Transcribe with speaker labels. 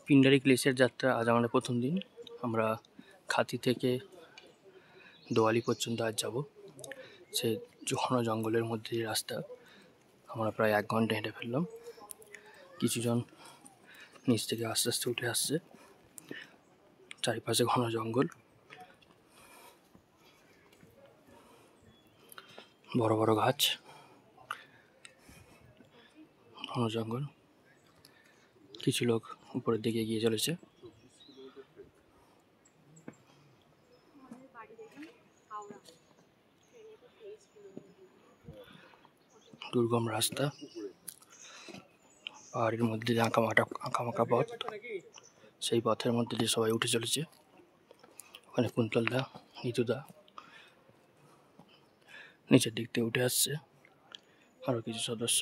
Speaker 1: Pindari glacier যাত্রা আজ আমাদের প্রথম দিন। আমরা খাতি থেকে দোয়ালি পর্যন্ত আজ যাব। সে ঘন জঙ্গলের মধ্যে দিয়ে রাস্তা, আমরা প্রায় 1 ঘন্টা হেঁটে ফেললাম। কিছুজন নিচ থেকে আস্তে আস্তে উঠে আসছে। চারিপাশে ঘন জঙ্গল, বড় বড় গাছ, ঘন জঙ্গল। কিছু লোক উপরের দিকে এগিয়ে চলেছে। দুর্গম রাস্তা, পাহাড়ের মধ্যে দিয়ে আঁকামাকা পথ, সেই পথের মধ্যে দিয়ে সবাই উঠে চলেছে। ওখানে কুন্তলদা, নিতুদা নিচের দিক থেকে উঠে আসছে, আরো কিছু সদস্য।